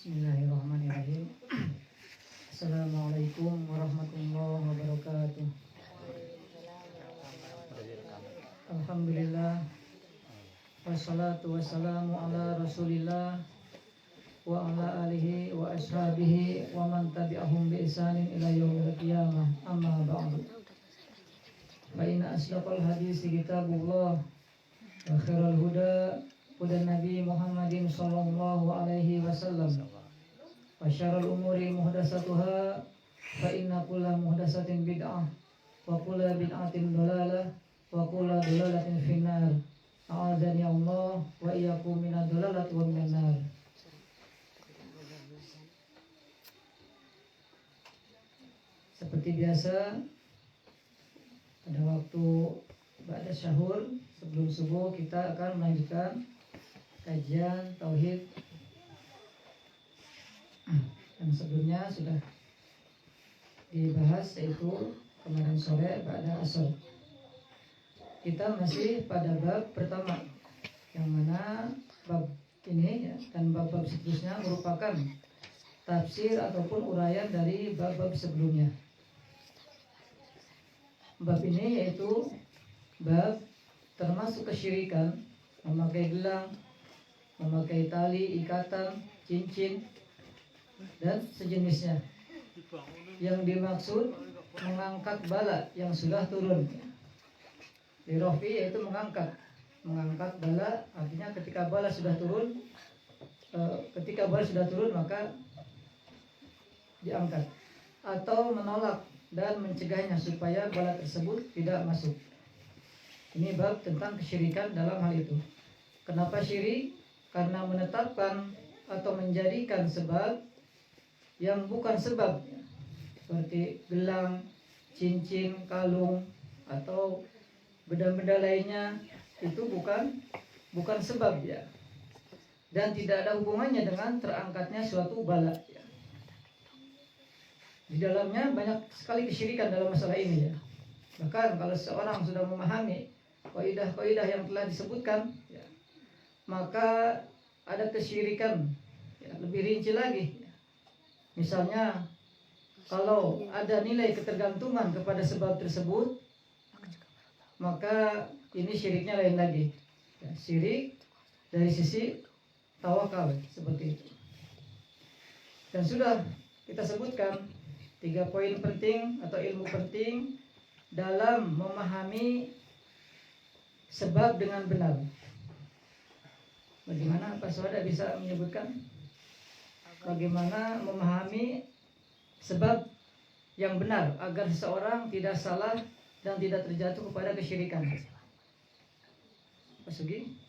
Bismillahirrahmanirrahim. Assalamualaikum warahmatullahi wabarakatuh. Alhamdulillah, wassalatu wassalamu ala rasulillah wa ala alihi wa ashabihi wa man tabi'ahum bi ihsanin ila yaumil qiyamah. Amma ba'du. Fa inna asdaqal hadisi kitabullah wa khairal huda hudan Nabi Muhammadin sallallahu alaihi wasallam. Wa syarrul umuri muhdatsatuha fa inna kulla muhdatsatin bid'ah wa kulla bid'atin dhalalah wa kulla dhalalatin finnar. A'adzani Allah wa iyyakum minadh dhalalati wa minan nar. Seperti biasa pada waktu ba'da syahur sebelum subuh kita akan melanjutkan kajian tauhid yang sebelumnya sudah dibahas, yaitu kemarin sore pada asar. Kita masih pada bab pertama, yang mana bab ini dan bab-bab seterusnya merupakan tafsir ataupun uraian dari bab-bab sebelumnya. Bab ini yaitu bab termasuk kesyirikan, memakai gelang, memakai tali, ikatan, cincin, dan sejenisnya. Yang dimaksud mengangkat bala yang sudah turun. Lirofi yaitu mengangkat bala, artinya ketika bala sudah turun, maka diangkat. Atau menolak dan mencegahnya supaya bala tersebut tidak masuk. Ini bab tentang kesyirikan dalam hal itu. Kenapa syirik? Karena menetapkan atau menjadikan sebab yang bukan sebab, seperti gelang, cincin, kalung, atau benda-benda lainnya, itu bukan sebab ya, dan tidak ada hubungannya dengan terangkatnya suatu bala ya. Di dalamnya banyak sekali kesyirikan dalam masalah ini ya. Bahkan kalau seorang sudah memahami kaidah-kaidah yang telah disebutkan ya, maka ada kesyirikan ya, lebih rinci lagi ya. Misalnya kalau ada nilai ketergantungan kepada sebab tersebut, maka ini syiriknya lain lagi ya, syirik dari sisi tawakal seperti itu. Dan sudah kita sebutkan 3 poin penting atau ilmu penting dalam memahami sebab dengan benar. Bagaimana Pak Suhada bisa menyebutkan bagaimana memahami sebab yang benar agar seseorang tidak salah dan tidak terjatuh kepada kesyirikan? Pak Sugi,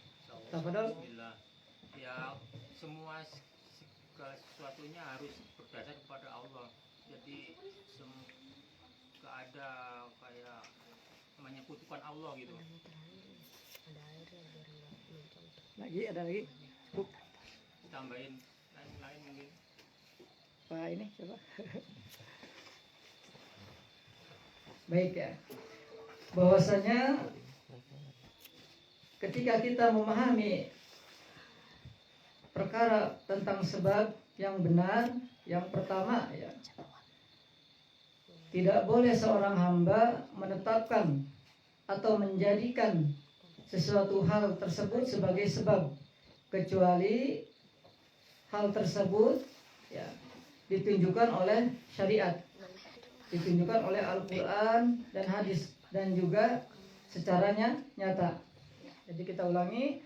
tafadhol. Ya, semua segala sesuatunya harus berdasar kepada Allah. Jadi gak ada kayak menyekutukan Allah gitu. Ada lagi. Cukup. Tambahin lain mungkin. Pak ini coba. Baik ya. Bahwasanya ketika kita memahami perkara tentang sebab yang benar, yang pertama ya, tidak boleh seorang hamba menetapkan atau menjadikan sesuatu hal tersebut sebagai sebab, kecuali hal tersebut ya ditunjukkan oleh syariat, ditunjukkan oleh Al-Quran dan hadis, dan juga secara nyata. Jadi kita ulangi,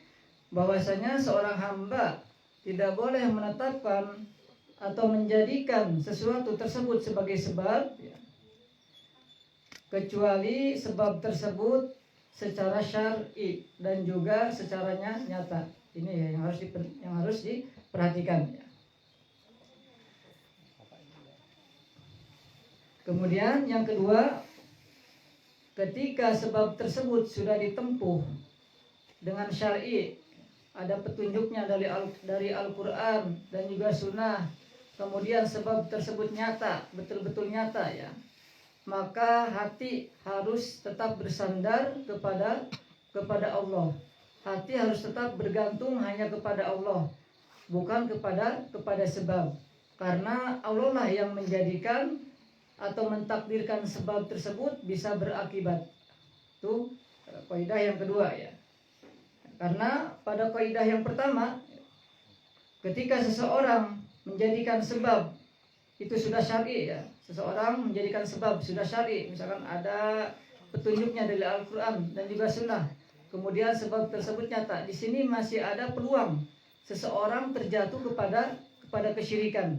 bahwasanya seorang hamba tidak boleh menetapkan atau menjadikan sesuatu tersebut sebagai sebab ya, kecuali sebab tersebut secara syar'i dan juga secara nyata. Ini ya yang harus diperhatikan ya. Kemudian yang kedua, ketika sebab tersebut sudah ditempuh dengan syar'i, ada petunjuknya dari Al-Quran dan juga Sunnah, kemudian sebab tersebut nyata, betul-betul nyata ya, maka hati harus tetap bersandar kepada Allah. Hati harus tetap bergantung hanya kepada Allah. bukan kepada sebab. Karena Allah lah yang menjadikan atau mentakdirkan sebab tersebut bisa berakibat. Itu kaidah yang kedua ya. Karena pada kaidah yang pertama, ketika seseorang menjadikan sebab itu sudah syar'i ya. Seseorang menjadikan sebab sudah syar'i, misalkan ada petunjuknya dari Al-Qur'an dan juga sunnah. Kemudian sebab tersebut nyata. Di sini masih ada peluang seseorang terjatuh kepada kesyirikan.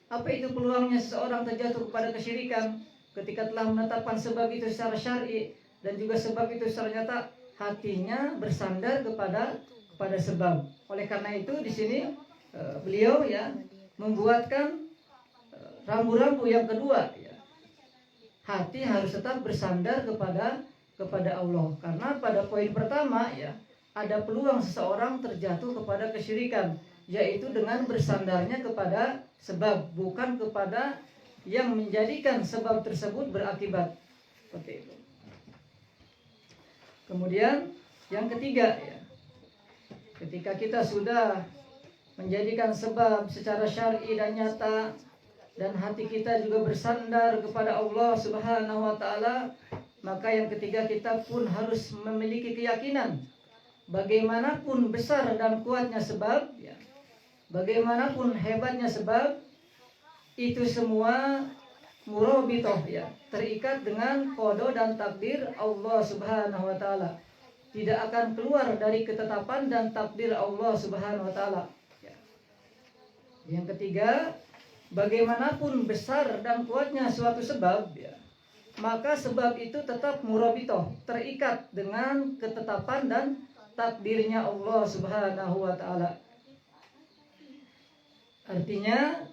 Apa itu peluangnya seseorang terjatuh kepada kesyirikan? Ketika telah menetapkan sebab itu secara syar'i dan juga sebab itu secara nyata, hatinya bersandar kepada sebab. Oleh karena itu di sini beliau ya membuatkan rambu-rambu yang kedua ya. Hati harus tetap bersandar kepada Allah. Karena pada poin pertama ya, ada peluang seseorang terjatuh kepada kesyirikan, yaitu dengan bersandarnya kepada sebab, bukan kepada yang menjadikan sebab tersebut berakibat. Seperti itu. Kemudian yang ketiga ya, ketika kita sudah menjadikan sebab secara syar'i dan nyata, dan hati kita juga bersandar kepada Allah Subhanahu wa taala, maka yang ketiga kita pun harus memiliki keyakinan bagaimanapun besar dan kuatnya sebab ya, bagaimanapun hebatnya sebab, itu semua murabitoh ya, terikat dengan qada dan takdir Allah Subhanahu wa taala. Tidak akan keluar dari ketetapan dan takdir Allah Subhanahu wa taala. Ya. Yang ketiga, bagaimanapun besar dan kuatnya suatu sebab ya, maka sebab itu tetap murabitoh, terikat dengan ketetapan dan takdirnya Allah Subhanahu wa taala. Artinya,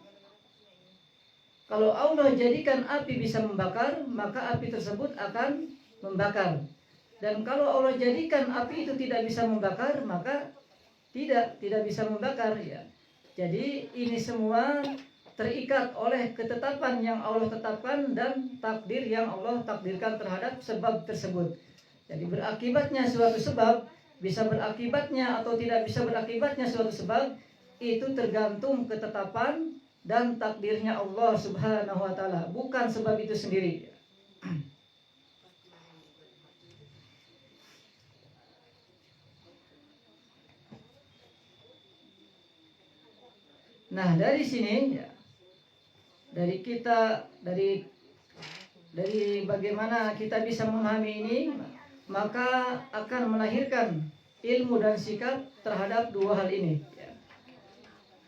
kalau Allah jadikan api bisa membakar, maka api tersebut akan membakar. Dan kalau Allah jadikan api itu tidak bisa membakar, maka tidak bisa membakar ya. Jadi ini semua terikat oleh ketetapan yang Allah tetapkan dan takdir yang Allah takdirkan terhadap sebab tersebut. Jadi berakibatnya suatu sebab, bisa berakibatnya atau tidak bisa berakibatnya suatu sebab, itu tergantung ketetapan dan takdirnya Allah Subhanahu wa taala, bukan sebab itu sendiri. Nah, dari sini ya, dari bagaimana kita bisa memahami ini, maka akan melahirkan ilmu dan sikap terhadap dua hal ini ya.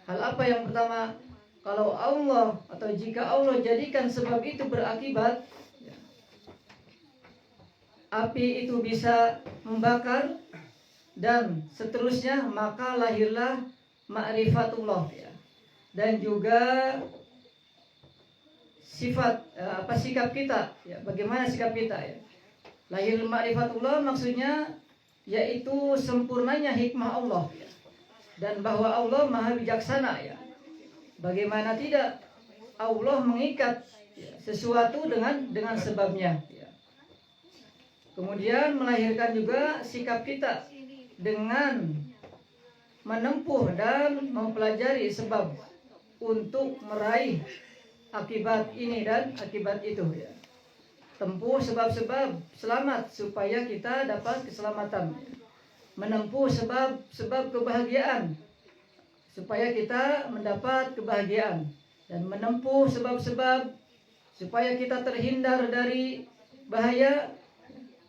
Hal apa yang pertama? Kalau Allah atau jika Allah jadikan sebab itu berakibat ya, api itu bisa membakar dan seterusnya, maka lahirlah ma'rifatullah ya. Dan juga sikap kita ya, bagaimana sikap kita ya. Lahir ma'rifatullah maksudnya yaitu sempurnanya hikmah Allah ya. Dan bahwa Allah maha bijaksana ya. Bagaimana tidak Allah mengikat ya, sesuatu dengan sebabnya ya. Kemudian melahirkan juga sikap kita dengan menempuh dan mempelajari sebab untuk meraih akibat ini dan akibat itu ya. Tempuh sebab-sebab selamat supaya kita dapat keselamatan. Menempuh sebab kebahagiaan supaya kita mendapat kebahagiaan, dan menempuh sebab-sebab supaya kita terhindar dari bahaya,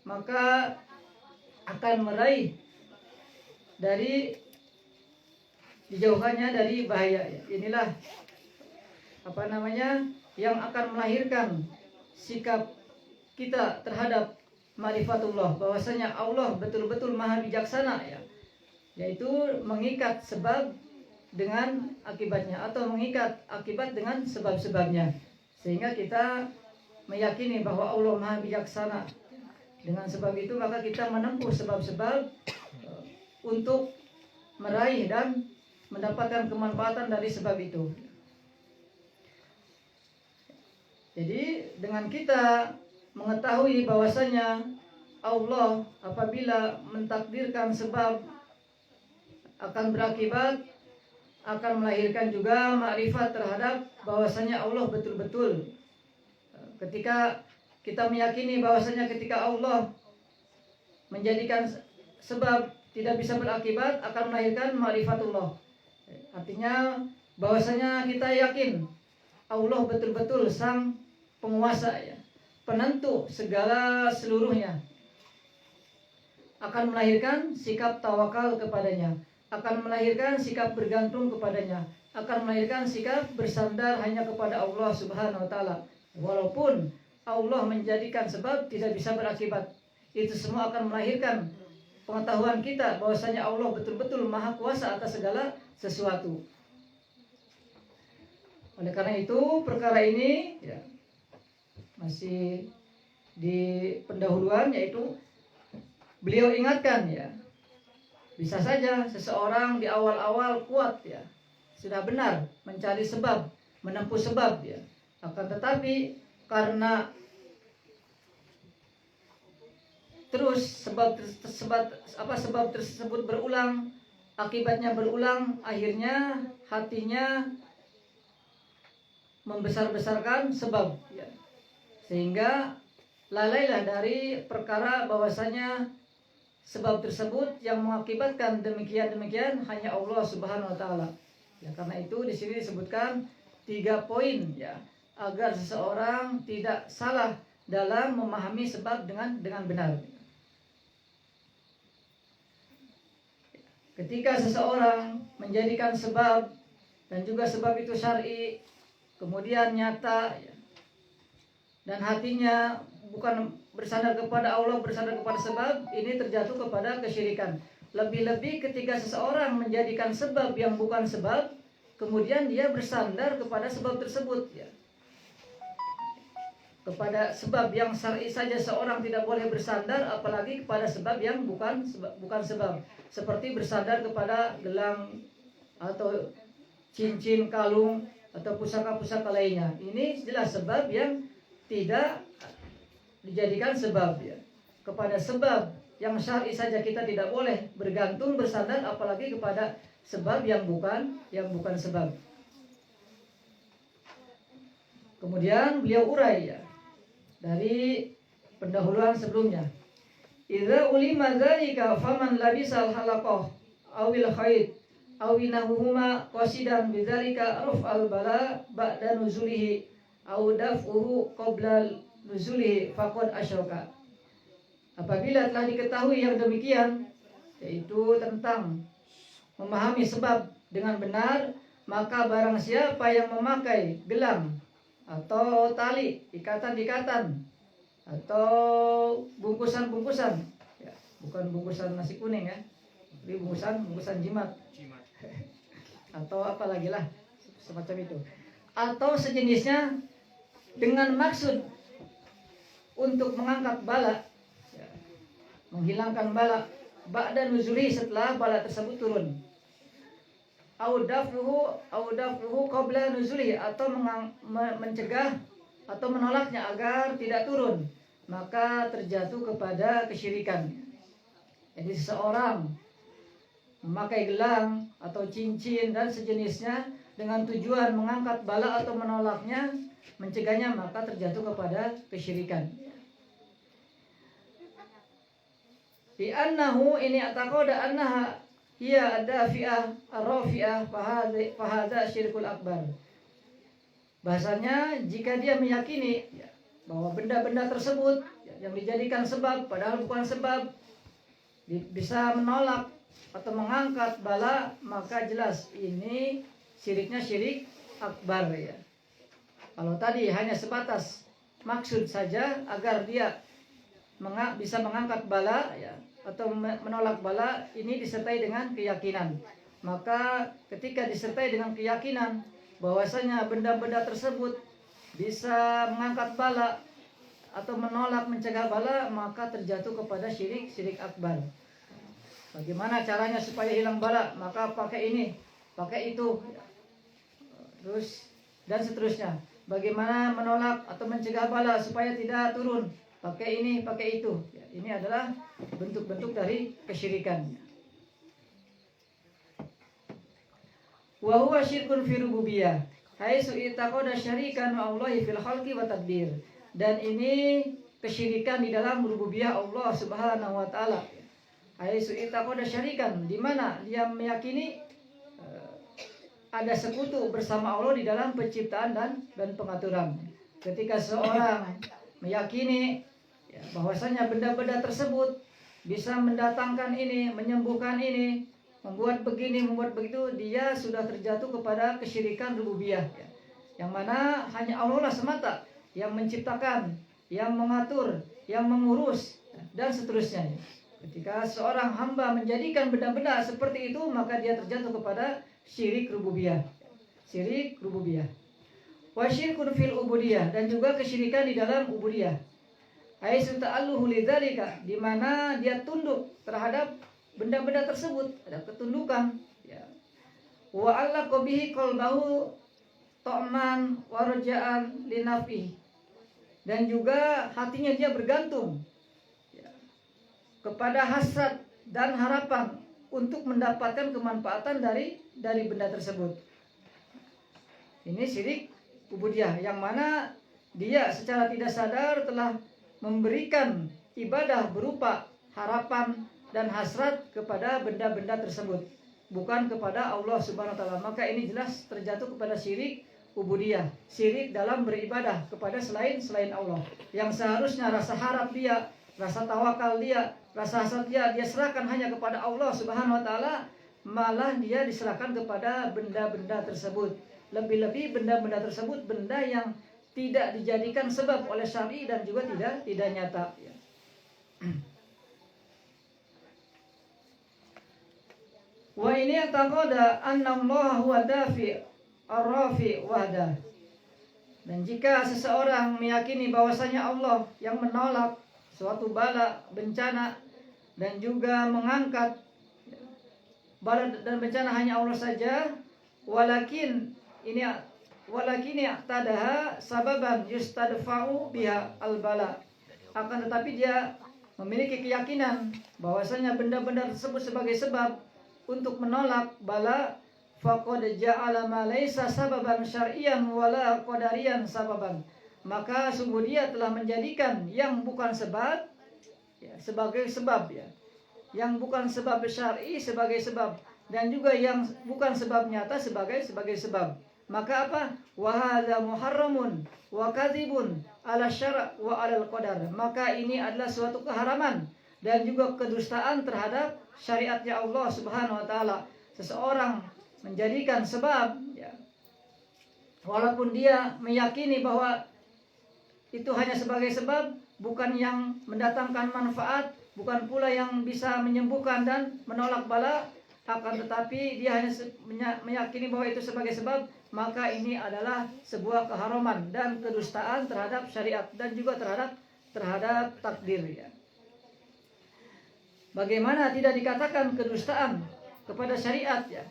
maka akan meraih dari dijauhkannya dari bahaya. Inilah yang akan melahirkan sikap kita terhadap ma'rifatullah, bahwasanya Allah betul-betul maha bijaksana ya, yaitu mengikat sebab dengan akibatnya atau mengikat akibat dengan sebab-sebabnya, sehingga kita meyakini bahwa Allah maha bijaksana. Dengan sebab itu maka kita menempuh sebab-sebab untuk meraih dan mendapatkan kemanfaatan dari sebab itu. Jadi dengan kita mengetahui bahwasanya Allah apabila mentakdirkan sebab akan berakibat, akan melahirkan juga makrifat terhadap bahwasanya Allah betul-betul. Ketika kita meyakini bahwasanya ketika Allah menjadikan sebab tidak bisa berakibat, akan melahirkan ma'rifatullah. Artinya bahwasanya kita yakin Allah betul-betul sang penguasa, ya, penentu segala seluruhnya. Akan melahirkan sikap tawakal kepadanya, akan melahirkan sikap bergantung kepadanya, akan melahirkan sikap bersandar hanya kepada Allah Subhanahu wa taala. Walaupun Allah menjadikan sebab tidak bisa berakibat, itu semua akan melahirkan pengetahuan kita bahwasanya Allah betul-betul maha kuasa atas segala sesuatu. Oleh karena itu perkara ini, ya, masih di pendahuluan, yaitu beliau ingatkan, ya, bisa saja seseorang di awal-awal kuat, ya, sudah benar mencari sebab, menempuh sebab, ya, akan tetapi karena terus sebab tersebut berulang, akibatnya berulang, akhirnya hatinya membesar-besarkan sebab, ya, sehingga lalailah dari perkara bahwasanya sebab tersebut yang mengakibatkan demikian hanya Allah Subhanahu wa taala. Ya, karena itu di sini disebutkan 3 poin, ya, agar seseorang tidak salah dalam memahami sebab dengan benar. Ketika seseorang menjadikan sebab dan juga sebab itu syar'i, kemudian nyata, ya, dan hatinya bukan bersandar kepada Allah, bersandar kepada sebab, ini terjatuh kepada kesyirikan. Lebih-lebih ketika seseorang menjadikan sebab yang bukan sebab, kemudian dia bersandar kepada sebab tersebut, ya. Kepada sebab yang syar'i saja seorang tidak boleh bersandar, apalagi kepada sebab yang bukan sebab. Seperti bersandar kepada gelang atau cincin, kalung, atau pusaka-pusaka lainnya. Ini jelas sebab yang tidak dijadikan sebab, ya. Kepada sebab yang syar'i saja kita tidak boleh bergantung, bersandar, apalagi kepada sebab yang bukan sebab. Kemudian beliau urai, ya, dari pendahuluan sebelumnya. Idza ulima dzalika faman labisal halaqah awil khayd awinahuhuma qasidan bidzalika raf'al bala ba'da nuzulihi aw daf'uhu qabla nuzulihi faqad asyraka. Apabila telah diketahui yang demikian, yaitu tentang memahami sebab dengan benar, maka barang siapa yang memakai gelang atau tali, ikatan-ikatan, atau bungkusan-bungkusan, ya, bukan bungkusan nasi kuning, ya, tapi bungkusan jimat atau apa lagi lah semacam itu, atau sejenisnya, dengan maksud untuk mengangkat bala, ya, menghilangkan bala ba'da nuzuli, setelah bala tersebut turun, audafuhu qabla nuzuli, atau mencegah atau menolaknya agar tidak turun, maka terjatuh kepada kesyirikan. Jadi seseorang memakai gelang atau cincin dan sejenisnya dengan tujuan mengangkat bala atau menolaknya, mencegahnya, maka terjatuh kepada kesyirikan. Di annahu ini ataqada annaha hiya ad-dafi'ah ar-rafi'ah fahadha syirkul akbar. Bahasanya jika dia meyakini, ya, bahwa benda-benda tersebut, ya, yang dijadikan sebab padahal bukan sebab, bisa menolak atau mengangkat bala, maka jelas ini syiriknya syirik akbar, ya. Kalau tadi hanya sebatas maksud saja agar dia bisa mengangkat bala, ya, atau menolak bala, ini disertai dengan keyakinan. Maka ketika disertai dengan keyakinan bahwasanya benda-benda tersebut bisa mengangkat bala atau menolak, mencegah bala, maka terjatuh kepada syirik akbar. Bagaimana caranya supaya hilang bala? Maka pakai ini, pakai itu, terus dan seterusnya. Bagaimana menolak atau mencegah bala supaya tidak turun? Pakai ini, pakai itu. Ya, ini adalah bentuk-bentuk dari kesyirikan. wa huwa syirkun fi rububiyah haitsu itaqada syarikan Allahi fil khalqi wa tadbir. Dan ini kesyirikan di dalam rububiyah Allah Subhanahu wa taala. Haitsu itaqada syarikan, di mana dia meyakini ada sekutu bersama Allah di dalam penciptaan dan pengaturan. Ketika seorang meyakini bahwasanya benda-benda tersebut bisa mendatangkan ini, menyembuhkan ini, membuat begini, membuat begitu, dia sudah terjatuh kepada kesyirikan rububiyah, yang mana hanya Allah lah semata yang menciptakan, yang mengatur, yang mengurus, dan seterusnya. Ketika seorang hamba menjadikan benda-benda seperti itu, maka dia terjatuh kepada syirik rububiyah. Syirik rububiyah. Wa syirkun fil ubudiyah, dan juga kesyirikan di dalam ubudiyah. Haitsu ta'alluhu lidzalika, di mana dia tunduk terhadap benda-benda tersebut, ada ketundukan, ya. Wa allaqa bihi qalbahu ta'man wa raja'an linafi, dan juga hatinya dia bergantung, ya, kepada hasrat dan harapan untuk mendapatkan kemanfaatan dari benda tersebut. Ini syirik ubudiyah, yang mana dia secara tidak sadar telah memberikan ibadah berupa harapan dan hasrat kepada benda-benda tersebut, bukan kepada Allah Subhanahu wa taala. Maka ini jelas terjatuh kepada syirik ubudiyah, syirik dalam beribadah kepada selain Allah. Yang seharusnya rasa harap dia, rasa tawakal dia, rasa hasad dia serahkan hanya kepada Allah Subhanahu wa taala, malah dia diserahkan kepada benda-benda tersebut. Lebih-lebih benda-benda tersebut benda yang tidak dijadikan sebab oleh syar'i dan juga tidak nyata, ya. Wa ini taqada anna Allah huwa dafi ar-rafi wahda. Dan jika seseorang meyakini bahwasanya Allah yang menolak suatu bala, bencana, dan juga mengangkat bala dan bencana hanya Allah saja, walakin i'tadaha sababan yustadfa'u biha al-bala. Akan tetapi dia memiliki keyakinan bahwasanya benda-benda tersebut sebagai sebab untuk menolak bala, faqad ja'ala ma laisa sababan syar'iyyan wala qadariyan sababan. Maka sungguh dia telah menjadikan yang bukan sebab, ya, sebagai sebab, ya. Yang bukan sebab syar'i sebagai sebab, dan juga yang bukan sebab nyata sebagai sebab. Maka apa? Wa hadza muharramun wa kadzibun ala syara' wa ala al-qadar. Maka ini adalah suatu keharaman dan juga kedustaan terhadap syariatnya Allah Subhanahu wa taala. Seseorang menjadikan sebab, ya, walaupun dia meyakini bahwa itu hanya sebagai sebab, bukan yang mendatangkan manfaat, bukan pula yang bisa menyembuhkan dan menolak bala, akan tetapi dia hanya meyakini bahwa itu sebagai sebab, maka ini adalah sebuah keharaman dan kedustaan terhadap syariat dan juga terhadap takdir, ya. Bagaimana tidak dikatakan kedustaan kepada syariat, ya,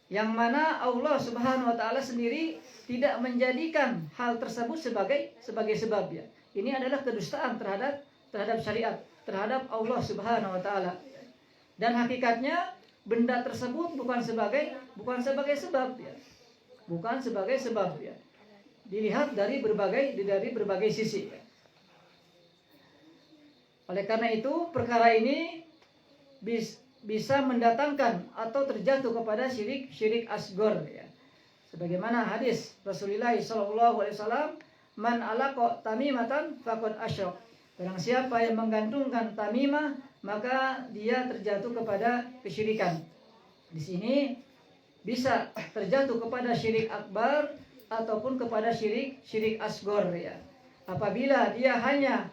yang mana Allah Subhanahu wa taala sendiri tidak menjadikan hal tersebut sebagai sebab, ya. Ini adalah kedustaan terhadap syariat, terhadap Allah Subhanahu wa taala. Dan hakikatnya benda tersebut bukan sebagai sebab, ya. Bukan sebagai sebab, ya. Dilihat dari berbagai sisi, ya. Oleh karena itu perkara ini bisa mendatangkan atau terjatuh kepada syirik asghar, ya. Sebagaimana hadis Rasulullah SAW, man alaqa tamimatan faqad asyrak. Barang siapa yang menggantungkan tamimah, maka dia terjatuh kepada kesyirikan. Di sini bisa terjatuh kepada syirik akbar ataupun kepada syirik asghar, ya. Apabila dia hanya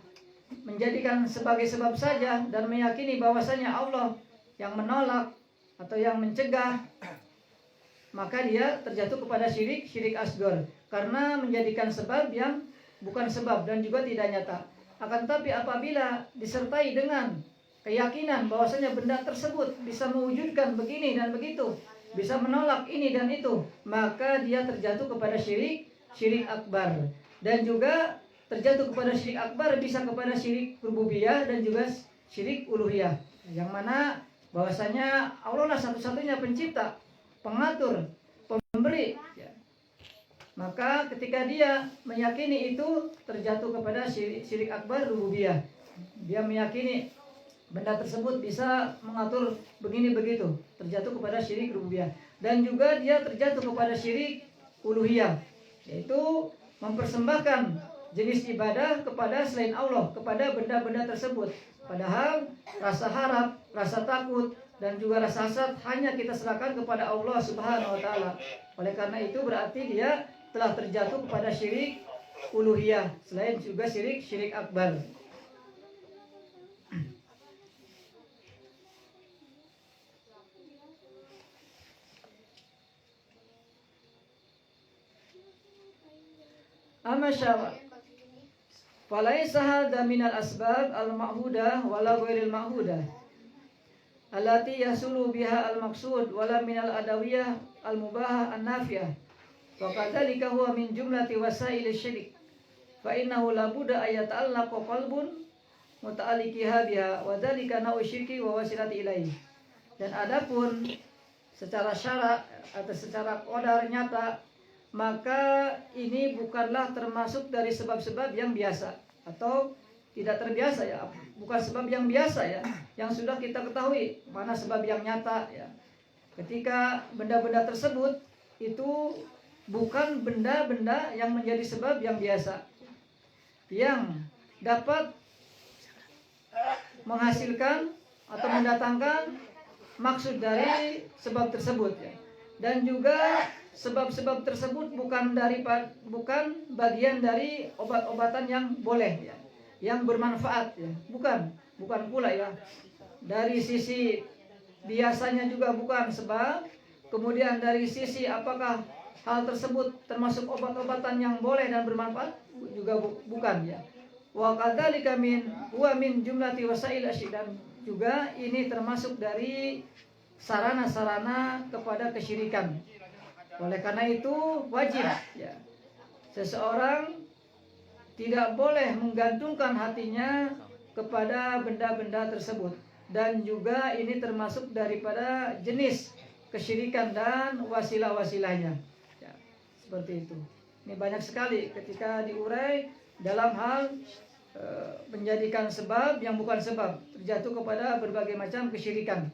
menjadikan sebagai sebab saja dan meyakini bahwasanya Allah yang menolak atau yang mencegah, maka dia terjatuh kepada syirik asghar karena menjadikan sebab yang bukan sebab dan juga tidak nyata. Akan tetapi apabila disertai dengan keyakinan bahwasanya benda tersebut bisa mewujudkan begini dan begitu, bisa menolak ini dan itu, maka dia terjatuh kepada syirik akbar. Dan juga terjatuh kepada syirik akbar bisa kepada syirik rububiyah dan juga syirik uluhiyah, yang mana bahwasanya Allah lah satu-satunya pencipta, pengatur, pemberi, ya. Maka ketika dia meyakini itu terjatuh kepada syirik akbar rububiyah. Dia meyakini benda tersebut bisa mengatur begini begitu, terjatuh kepada syirik rububiyah. Dan juga dia terjatuh kepada syirik uluhiyah, yaitu mempersembahkan jenis ibadah kepada selain Allah, kepada benda-benda tersebut. Padahal rasa harap, rasa takut, dan juga rasa hasad hanya kita serahkan kepada Allah Subhanahu wa Ta'ala. Oleh karena itu berarti dia telah terjatuh kepada syirik uluhiyah, selain juga syirik akbar. Amma syara falaisa hadha minal asbab al-ma'hudah wala ghairil ma'hudah allati yasulu biha al-maqsud wala minal adawiyah al-mubahah an-nafiyah wa kadzalika huwa min jumlati wasail syirik fa innahu la budda ayata'allaqa qalbun muta'alliqiha biha wa dzalika nau'u syirki wa wasilati ilaihi. Dan adapun secara syarak atau secara qadar nyata, maka ini bukanlah termasuk dari sebab-sebab yang biasa atau tidak terbiasa, ya, bukan sebab yang biasa, ya, yang sudah kita ketahui mana sebab yang nyata, ya. Ketika benda-benda tersebut itu bukan benda-benda yang menjadi sebab yang biasa, yang dapat menghasilkan atau mendatangkan maksud dari sebab tersebut, ya. Dan juga sebab-sebab tersebut bukan bagian dari obat-obatan yang boleh, ya, yang bermanfaat, ya. Bukan pula, ya. Dari sisi biasanya juga bukan sebab. Kemudian dari sisi apakah hal tersebut termasuk obat-obatan yang boleh dan bermanfaat juga bukan, ya. Wa kadzalika huwa min jumlati wasail asyirik, dan juga ini termasuk dari sarana-sarana kepada kesyirikan. Oleh karena itu wajib, ya, seseorang tidak boleh menggantungkan hatinya kepada benda-benda tersebut. Dan juga ini termasuk daripada jenis kesyirikan dan wasilah-wasilahnya, ya, seperti itu. Ini banyak sekali ketika diurai dalam hal menjadikan sebab yang bukan sebab, terjatuh kepada berbagai macam kesyirikan.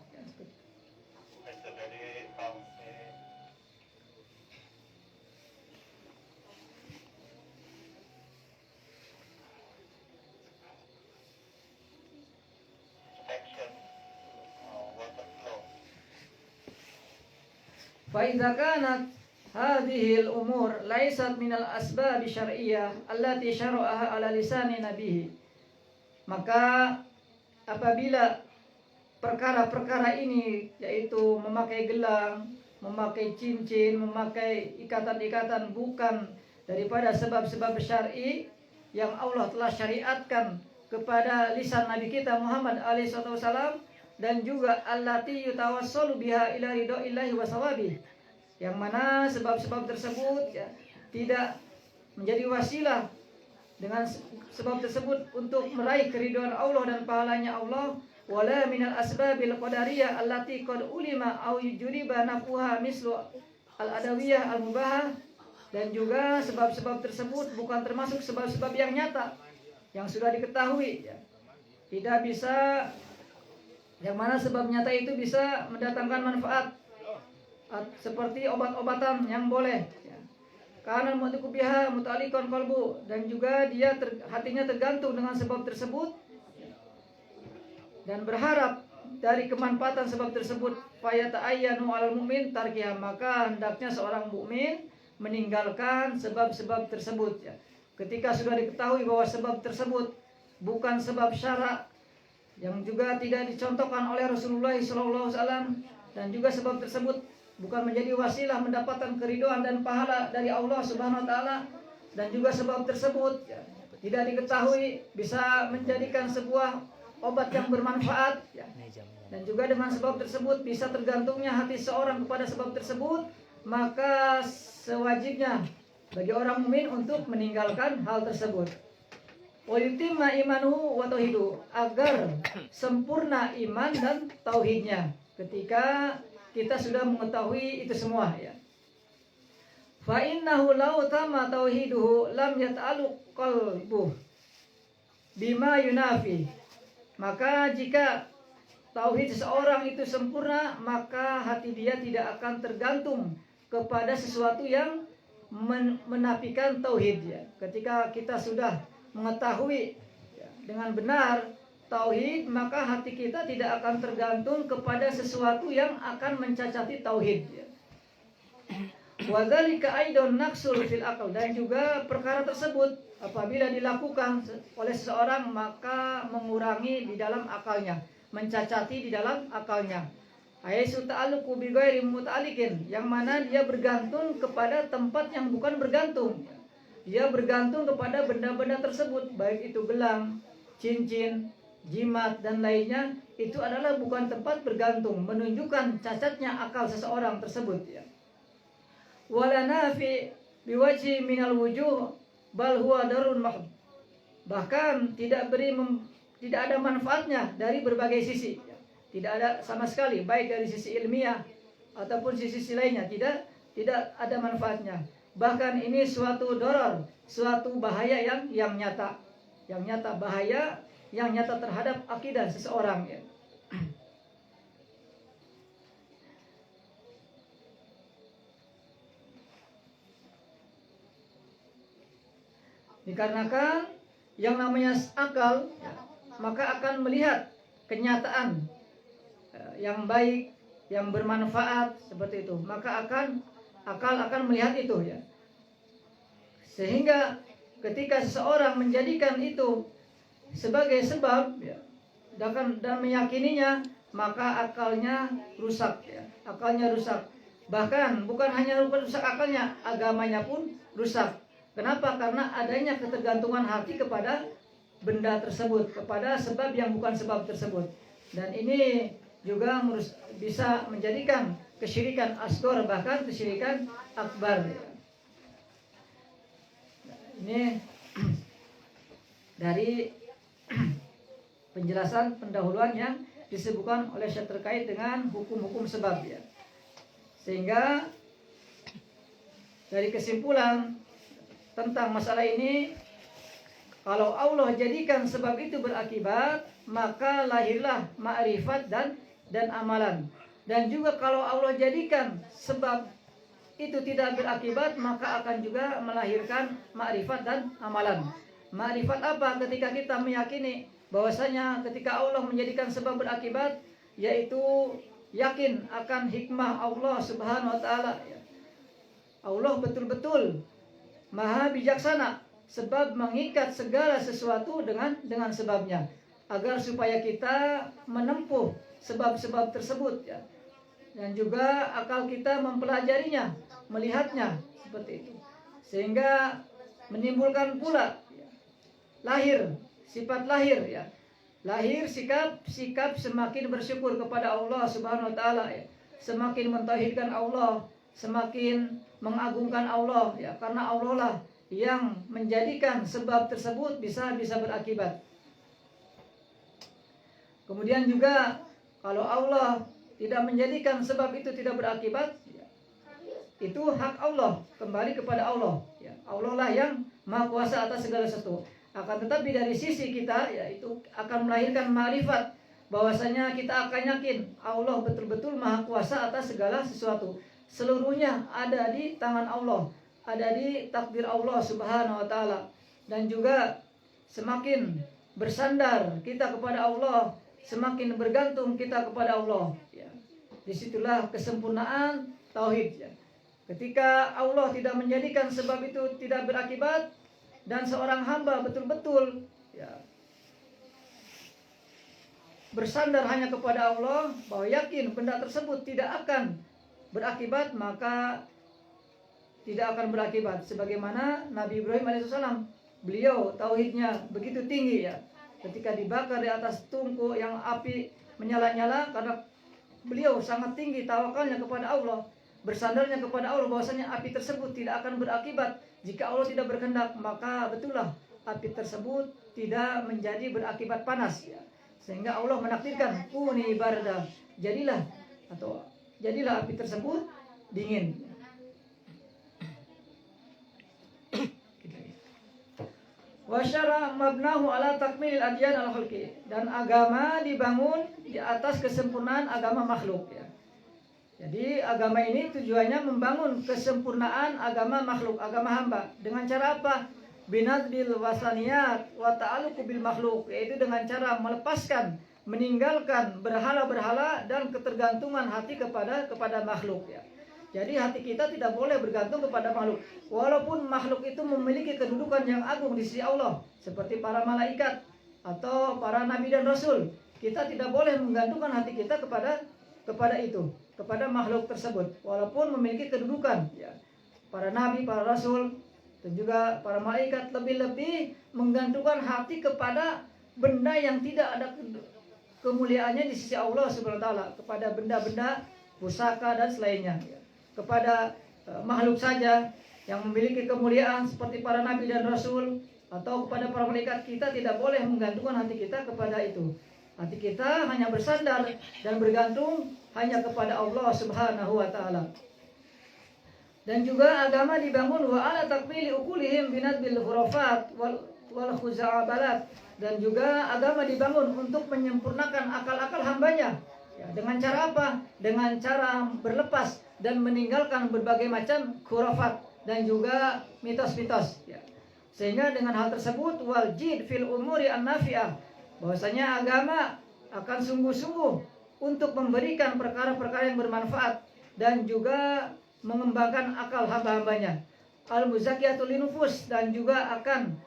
فإذا كانت هذه الأمور ليست من الأسباب الشرعية التي شرعها على لسان نبيه, maka apabila perkara-perkara ini, yaitu memakai gelang, memakai cincin, memakai ikatan-ikatan, bukan daripada sebab-sebab syar'i yang Allah telah syariatkan kepada lisan Nabi kita Muhammad alaihissalam, dan juga allati yutawassalu biha ila ridaillahi wa sawabi, yang mana sebab-sebab tersebut, ya, tidak menjadi wasilah dengan sebab tersebut untuk meraih keridhaan Allah dan pahalanya Allah, wala minal asbabil qadariyah allati qad ulima aw yujriba nafuha mislu al adawiyah al mubahah, dan juga sebab-sebab tersebut bukan termasuk sebab-sebab yang nyata yang sudah diketahui, ya. Tidak bisa, yang mana sebab nyata itu bisa mendatangkan manfaat seperti obat-obatan yang boleh, ya. Karena mu'tiqubiha muta'alliqan qalbu, dan juga dia hatinya tergantung dengan sebab tersebut, ya, dan berharap dari kemanfaatan sebab tersebut. Fayata'ayyanu 'alal mu'min tarkiha, maka hendaknya seorang mukmin meninggalkan sebab-sebab tersebut, ya. Ketika sudah diketahui bahwa sebab tersebut bukan sebab syarak, yang juga tidak dicontohkan oleh Rasulullah SAW, dan juga sebab tersebut bukan menjadi wasilah mendapatkan keridhaan dan pahala dari Allah Subhanahu wa Ta'ala, dan juga sebab tersebut, ya, tidak diketahui bisa menjadikan sebuah obat yang bermanfaat, ya. Dan juga dengan sebab tersebut bisa tergantungnya hati seorang kepada sebab tersebut, maka sewajibnya bagi orang mukmin untuk meninggalkan hal tersebut. Wa yutimma imanuhu wa tauhidu, agar sempurna iman dan tauhidnya ketika kita sudah mengetahui itu semua, ya. fa innahu law tama tauhiduhu lam yata'alluq qalbuh bima yunafi. Maka jika tauhid seseorang itu sempurna, maka hati dia tidak akan tergantung kepada sesuatu yang menafikan tauhid ya. Ketika kita sudah mengetahui ya, dengan benar tauhid, maka hati kita tidak akan tergantung kepada sesuatu yang akan mencacati tauhid ya. Wa dzalika aidon naqsul fil aql, dan juga perkara tersebut apabila dilakukan oleh seseorang maka mengurangi di dalam akalnya, mencacati di dalam akalnya. Aisu ta'alluqu bi ghairi muta'alliqin, yang mana dia bergantung kepada tempat yang bukan bergantung. Dia bergantung kepada benda-benda tersebut, baik itu gelang, cincin, jimat dan lainnya, itu adalah bukan tempat bergantung, menunjukkan cacatnya akal seseorang tersebut ya. Wala nafi biwajhi minal wujuh bal huwa darun mahd. Bahkan tidak ada manfaatnya dari berbagai sisi. Tidak ada sama sekali, baik dari sisi ilmiah ataupun sisi lainnya, tidak ada manfaatnya. Bahkan ini suatu doror, suatu bahaya yang nyata. Yang nyata, bahaya yang nyata terhadap akidah seseorang ya. Dikarenakan yang namanya akal ya, maka akan melihat kenyataan yang baik, yang bermanfaat seperti itu, maka akal akan melihat itu ya. Sehingga ketika seseorang menjadikan itu sebagai sebab ya, dan meyakininya, maka akalnya rusak ya. Akalnya rusak. Bahkan bukan hanya rusak akalnya, agamanya pun rusak. Kenapa? Karena adanya ketergantungan hati kepada benda tersebut, kepada sebab yang bukan sebab tersebut. Dan ini juga bisa menjadikan kesyirikan asghar, bahkan kesyirikan akbar. Ini dari penjelasan pendahuluan yang disebutkan oleh Syekh terkait dengan hukum-hukum sebab ya. Sehingga dari kesimpulan tentang masalah ini, kalau Allah jadikan sebab itu berakibat, maka lahirlah ma'rifat dan amalan. Dan juga kalau Allah jadikan sebab itu tidak berakibat, maka akan juga melahirkan ma'rifat dan amalan. Ma'rifat apa? Ketika kita meyakini bahwasanya ketika Allah menjadikan sebab berakibat, yaitu yakin akan hikmah Allah Subhanahu wa taala. Allah betul-betul Maha bijaksana, sebab mengikat segala sesuatu dengan sebabnya, agar supaya kita menempuh sebab-sebab tersebut ya. Dan juga akal kita mempelajarinya, melihatnya seperti itu, sehingga menimbulkan pula ya, lahir sifat lahir ya. Lahir sikap semakin bersyukur kepada Allah Subhanahu wa taala ya. Semakin mentauhidkan Allah, semakin mengagungkan Allah ya, karena Allah lah yang menjadikan sebab tersebut bisa berakibat. Kemudian juga kalau Allah tidak menjadikan sebab itu tidak berakibat ya, itu hak Allah, kembali kepada Allah ya. Allah lah yang maha kuasa atas segala sesuatu. Akan tetapi dari sisi kita ya, itu akan melahirkan ma'rifat, bahwasanya kita akan yakin Allah betul-betul maha kuasa atas segala sesuatu. Seluruhnya ada di tangan Allah, ada di takdir Allah Subhanahu wa taala. Dan juga semakin bersandar kita kepada Allah, semakin bergantung kita kepada Allah ya. Disitulah kesempurnaan tauhid ya. Ketika Allah tidak menjadikan sebab itu tidak berakibat, dan seorang hamba betul-betul ya, bersandar hanya kepada Allah, bahwa yakin benda tersebut tidak akan berakibat, maka tidak akan berakibat. Sebagaimana Nabi Ibrahim alaihissalam, beliau tauhidnya begitu tinggi ya, ketika dibakar di atas tungku yang api menyala-nyala, karena beliau sangat tinggi tawakalnya kepada Allah, bersandarnya kepada Allah, bahwasanya api tersebut tidak akan berakibat. Jika Allah tidak berkehendak, maka betullah api tersebut tidak menjadi berakibat panas ya. Sehingga Allah menakdirkan kuni barda, jadilah api tersebut dingin. Wa syara mabnahu ala takmilil adyan al-khalqi, dan agama dibangun di atas kesempurnaan agama makhluk ya. Jadi agama ini tujuannya membangun kesempurnaan agama makhluk, agama hamba. Dengan cara apa? Binadbil wasaniyat wa ta'alluqu bil makhluk, yaitu dengan cara melepaskan, meninggalkan berhala-berhala dan ketergantungan hati kepada makhluk ya. Jadi hati kita tidak boleh bergantung kepada makhluk. Walaupun makhluk itu memiliki kedudukan yang agung di sisi Allah, seperti para malaikat atau para nabi dan rasul, kita tidak boleh menggantungkan hati kita kepada itu, kepada makhluk tersebut, walaupun memiliki kedudukan ya. Para nabi, para rasul, dan juga para malaikat lebih-lebih menggantungkan hati kepada benda yang tidak ada kemuliaannya di sisi Allah Subhanahu wa taala, kepada benda-benda pusaka dan selainnya ya. Kepada makhluk saja yang memiliki kemuliaan seperti para nabi dan rasul atau kepada para malaikat, kita tidak boleh menggantungkan hati kita kepada itu. Hati kita hanya bersandar dan bergantung hanya kepada Allah Subhanahu wa taala. Dan juga agama dibangun wa ala takmili ukulihim binadbil khurafat wal khuza'abalat, dan juga agama dibangun untuk menyempurnakan akal-akal hambanya ya, dengan cara apa? Dengan cara berlepas dan meninggalkan berbagai macam khurafat dan juga mitos-mitos ya. Sehingga dengan hal tersebut wal jid fil umuri an-nafi'ah, bahwasanya agama akan sungguh-sungguh untuk memberikan perkara-perkara yang bermanfaat dan juga mengembangkan akal hamba-hambanya. Al-muzakiyatul linufus, dan juga akan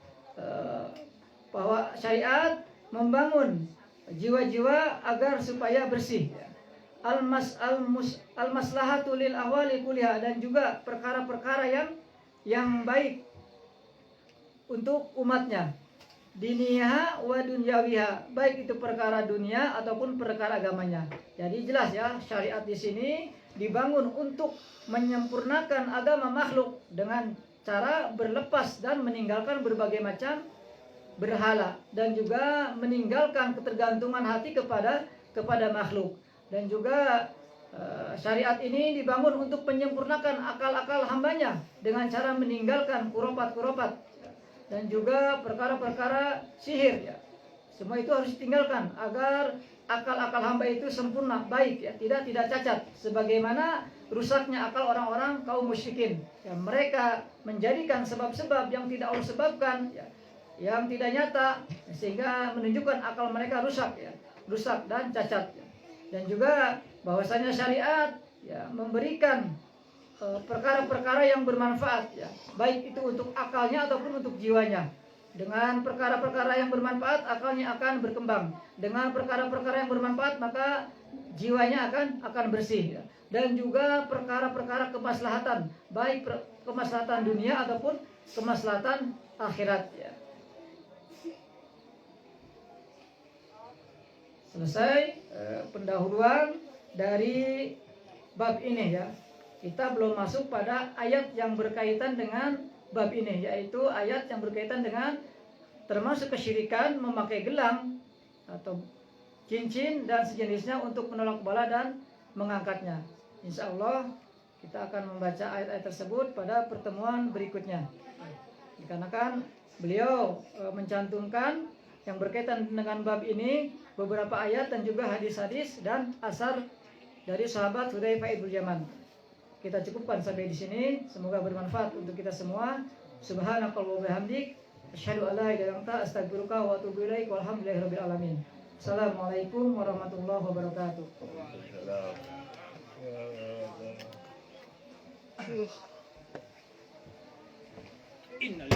bahwa syariat membangun jiwa-jiwa agar supaya bersih. Al-maslahatul lil ahwali kuliah, dan juga perkara-perkara yang baik untuk umatnya. Diniyah wa dunyawiha, baik itu perkara dunia ataupun perkara agamanya. Jadi jelas ya, syariat di sini dibangun untuk menyempurnakan agama makhluk dengan cara berlepas dan meninggalkan berbagai macam berhala, dan juga meninggalkan ketergantungan hati kepada makhluk. Dan juga syariat ini dibangun untuk menyempurnakan akal-akal hambanya dengan cara meninggalkan kurofat-kurofat dan juga perkara-perkara sihir ya. Semua itu harus ditinggalkan agar akal-akal hamba itu sempurna, baik ya, tidak cacat. Sebagaimana rusaknya akal orang-orang kaum musyrikin ya, mereka menjadikan sebab-sebab yang tidak Allah sebabkan ya, yang tidak nyata, sehingga menunjukkan akal mereka rusak ya, rusak dan cacat ya. Dan juga bahwasanya syariat ya memberikan perkara-perkara yang bermanfaat ya, baik itu untuk akalnya ataupun untuk jiwanya. Dengan perkara-perkara yang bermanfaat, akalnya akan berkembang. Dengan perkara-perkara yang bermanfaat, maka jiwanya akan bersih ya. Dan juga perkara-perkara kemaslahatan, baik kemaslahatan dunia ataupun kemaslahatan akhirat ya. Selesai pendahuluan dari bab ini ya. Kita belum masuk pada ayat yang berkaitan dengan bab ini, yaitu ayat yang berkaitan dengan termasuk kesyirikan memakai gelang atau cincin dan sejenisnya untuk menolak bala dan mengangkatnya. Insya Allah kita akan membaca ayat-ayat tersebut pada pertemuan berikutnya. Dikarenakan beliau mencantumkan yang berkaitan dengan bab ini beberapa ayat dan juga hadis-hadis dan asar dari sahabat Hudzaifah ibnu Yaman. Kita cukupkan sampai di sini. Semoga bermanfaat untuk kita semua. Subhanakallahumma wa bihamdik, asyhadu an la ilaha illa anta, astaghfiruka wa atubu ilaik. Walhamdulillahirabbil alamin. Assalamualaikum warahmatullahi wabarakatuh. Innalillahi